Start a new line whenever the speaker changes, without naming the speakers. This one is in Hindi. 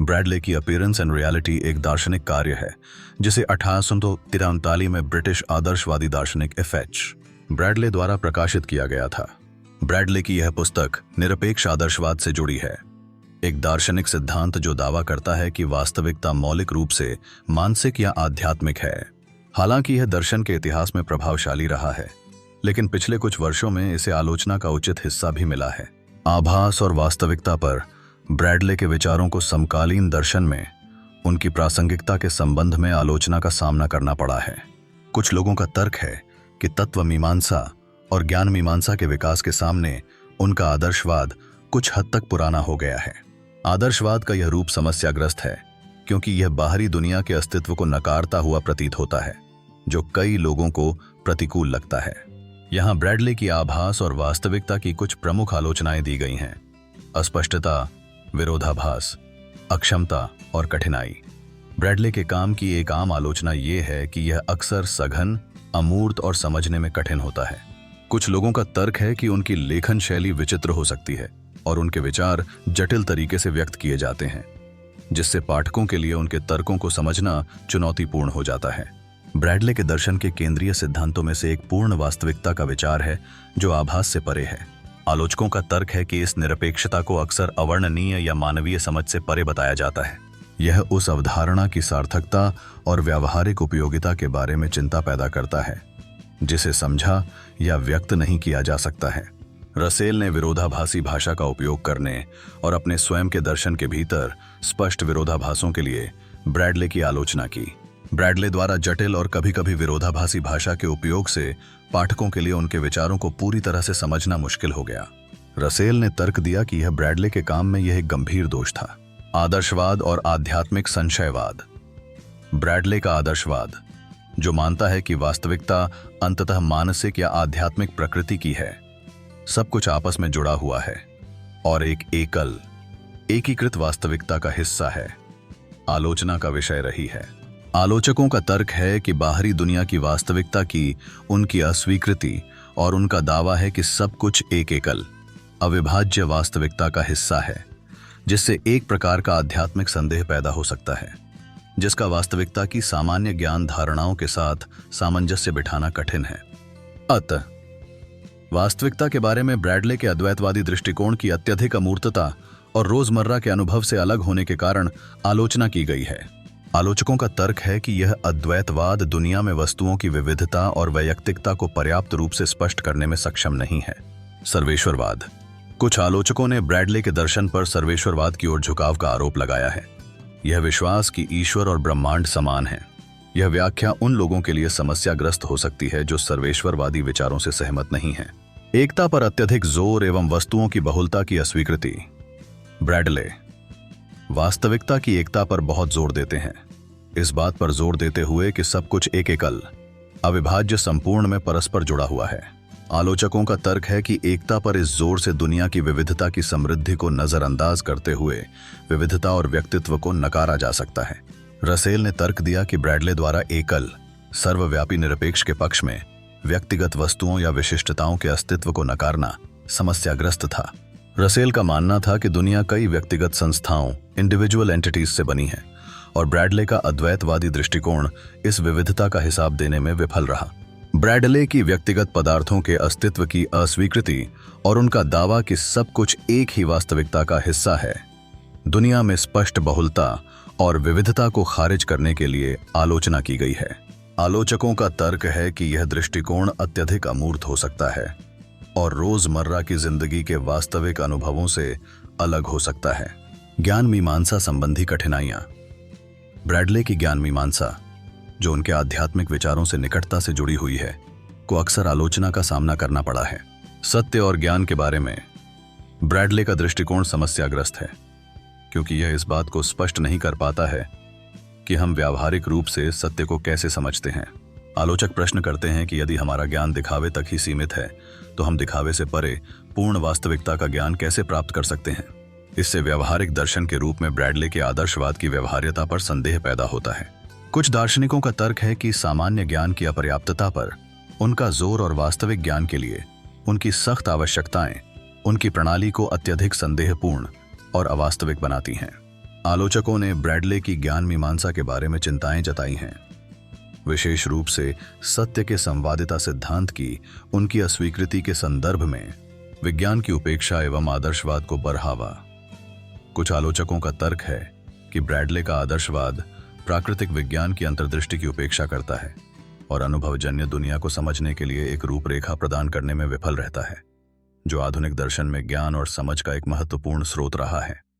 ब्रैडले की अपीयरेंस एंड रियलिटी एक दार्शनिक कार्य है जिसे 1893 में ब्रिटिश आदर्शवादी दार्शनिक एफ.एच. ब्रैडले द्वारा प्रकाशित किया गया था। ब्रैडले की यह पुस्तक निरपेक्ष आदर्शवाद से जुड़ी है, एक दार्शनिक सिद्धांत जो दावा करता है कि वास्तविकता मौलिक रूप से मानसिक या आध्यात्मिक है। हालांकि यह दर्शन के इतिहास में प्रभावशाली रहा है, लेकिन पिछले कुछ वर्षों में इसे आलोचना का उचित हिस्सा भी मिला है। आभास और वास्तविकता पर ब्रैडले के विचारों को समकालीन दर्शन में उनकी प्रासंगिकता के संबंध में आलोचना का सामना करना पड़ा है। कुछ लोगों का तर्क है कि तत्व मीमांसा और ज्ञान मीमांसा के विकास के सामने उनका आदर्शवाद कुछ हद तक पुराना हो गया है। आदर्शवाद का यह रूप समस्याग्रस्त है क्योंकि यह बाहरी दुनिया के अस्तित्व को नकारता हुआ प्रतीत होता है, जो कई लोगों को प्रतिकूल लगता है। यहाँ ब्रैडले की आभास और वास्तविकता की कुछ प्रमुख आलोचनाएं दी गई हैं: अस्पष्टता, विरोधाभास, अक्षमता और कठिनाई। ब्रैडले के काम की एक आम आलोचना ये है कि यह अक्सर सघन, अमूर्त और समझने में कठिन होता है। कुछ लोगों का तर्क है कि उनकी लेखन शैली विचित्र हो सकती है और उनके विचार जटिल तरीके से व्यक्त किए जाते हैं, जिससे पाठकों के लिए उनके तर्कों को समझना चुनौतीपूर्ण हो जाता है। ब्रैडले के दर्शन के केंद्रीय सिद्धांतों में से एक पूर्ण वास्तविकता का विचार है, जो आभास से परे है। आलोचकों का तर्क है कि इस निरपेक्षता को अक्सर अवर्णनीय या मानवीय समझ से परे बताया जाता है। यह उस अवधारणा की सार्थकता और व्यावहारिक उपयोगिता के बारे में चिंता पैदा करता है, जिसे समझा या व्यक्त नहीं किया जा सकता है। रसेल ने विरोधाभासी भाषा का उपयोग करने और अपने स्वयं के दर्शन के भीतर स्पष्ट विरोधाभासों के लिए ब्रैडले की आलोचना की। ब्रैडले द्वारा जटिल और कभी-कभी विरोधाभासी भाषा के उपयोग से पाठकों के लिए उनके विचारों को पूरी तरह से समझना मुश्किल हो गया। रसेल ने तर्क दिया कि यह ब्रैडले के काम में यह एक गंभीर दोष था। आदर्शवाद और आध्यात्मिक संशयवाद। ब्रैडले का आदर्शवाद, जो मानता है कि वास्तविकता अंततः मानसिक या आध्यात्मिक प्रकृति की है, सब कुछ आपस में जुड़ा हुआ है और एक एकल, एकीकृत वास्तविकता का हिस्सा है, आलोचना का विषय रही है। आलोचकों का तर्क है कि बाहरी दुनिया की वास्तविकता की उनकी अस्वीकृति और उनका दावा है कि सब कुछ एक एकल, अविभाज्य वास्तविकता का हिस्सा है, जिससे एक प्रकार का आध्यात्मिक संदेह पैदा हो सकता है, जिसका वास्तविकता की सामान्य ज्ञान धारणाओं के साथ सामंजस्य बिठाना कठिन है। अतः वास्तविकता के बारे में ब्रैडले के अद्वैतवादी दृष्टिकोण की अत्यधिक अमूर्तता और रोजमर्रा के अनुभव से अलग होने के कारण आलोचना की गई है। आलोचकों का तर्क है कि यह अद्वैतवाद दुनिया में वस्तुओं की विविधता और वैयक्तिकता को पर्याप्त रूप से स्पष्ट करने में सक्षम नहीं है। सर्वेश्वरवाद। कुछ आलोचकों ने ब्रैडले के दर्शन पर सर्वेश्वरवाद की ओर झुकाव का आरोप लगाया है। यह विश्वास कि ईश्वर और ब्रह्मांड समान है। यह व्याख्या उन लोगों के लिए समस्याग्रस्त हो सकती है जो सर्वेश्वरवादी विचारों से सहमत नहीं हैं। एकता पर अत्यधिक जोर एवं वस्तुओं की बहुलता की अस्वीकृति। ब्रैडले वास्तविकता की एकता पर बहुत जोर देते हैं, इस बात पर जोर देते हुए कि सब कुछ एक एकल, अविभाज्य संपूर्ण में परस्पर जुड़ा हुआ है। आलोचकों का तर्क है कि एकता पर इस जोर से दुनिया की विविधता की समृद्धि को नजरअंदाज करते हुए विविधता और व्यक्तित्व को नकारा जा सकता है। रसेल ने तर्क दिया कि ब्रैडले द्वारा एकल, सर्वव्यापी निरपेक्ष के पक्ष में व्यक्तिगत वस्तुओं या विशिष्टताओं के अस्तित्व को नकारना समस्याग्रस्त था। रसेल का मानना था कि दुनिया कई व्यक्तिगत संस्थाओं, इंडिविजुअल एंटिटीज से बनी है और ब्रैडले का अद्वैतवादी दृष्टिकोण इस विविधता का हिसाब देने में विफल रहा। ब्रैडले की व्यक्तिगत पदार्थों के अस्तित्व की अस्वीकृति और उनका दावा कि सब कुछ एक ही वास्तविकता का हिस्सा है, दुनिया में स्पष्ट बहुलता और विविधता को खारिज करने के लिए आलोचना की गई है। आलोचकों का तर्क है कि यह दृष्टिकोण अत्यधिक अमूर्त हो सकता है और रोजमर्रा की जिंदगी के वास्तविक अनुभवों से अलग हो सकता है। ज्ञान मीमांसा संबंधी कठिनाइयां। ब्रैडले की ज्ञान मीमांसा, जो उनके आध्यात्मिक विचारों से निकटता से जुड़ी हुई है, को अक्सर आलोचना का सामना करना पड़ा है। सत्य और ज्ञान के बारे में ब्रैडले का दृष्टिकोण समस्याग्रस्त है, क्योंकि यह इस बात को स्पष्ट नहीं कर पाता है कि हम व्यावहारिक रूप से सत्य को कैसे समझते हैं। आलोचक प्रश्न करते हैं कि यदि हमारा ज्ञान दिखावे तक ही सीमित है, तो हम दिखावे से परे पूर्ण वास्तविकता का ज्ञान कैसे प्राप्त कर सकते हैं। इससे व्यावहारिक दर्शन के रूप में ब्रैडले के आदर्शवाद की व्यवहार्यता पर संदेह पैदा होता है। कुछ दार्शनिकों का तर्क है कि सामान्य ज्ञान की अपर्याप्तता पर उनका जोर और वास्तविक ज्ञान के लिए उनकी सख्त आवश्यकताएं उनकी प्रणाली को अत्यधिक संदेहपूर्ण और अवास्तविक बनाती हैं। आलोचकों ने ब्रैडले की ज्ञान मीमांसा के बारे में चिंताएं जताई हैं, विशेष रूप से सत्य के संवादिता सिद्धांत की उनकी अस्वीकृति के संदर्भ में विज्ञान की उपेक्षा एवं आदर्शवाद को बढ़ावा। कुछ आलोचकों का तर्क है कि ब्रैडले का आदर्शवाद प्राकृतिक विज्ञान की अंतर्दृष्टि की उपेक्षा करता है और अनुभवजन्य दुनिया को समझने के लिए एक रूपरेखा प्रदान करने में विफल रहता है, जो आधुनिक दर्शन में ज्ञान और समझ का एक महत्वपूर्ण स्रोत रहा है।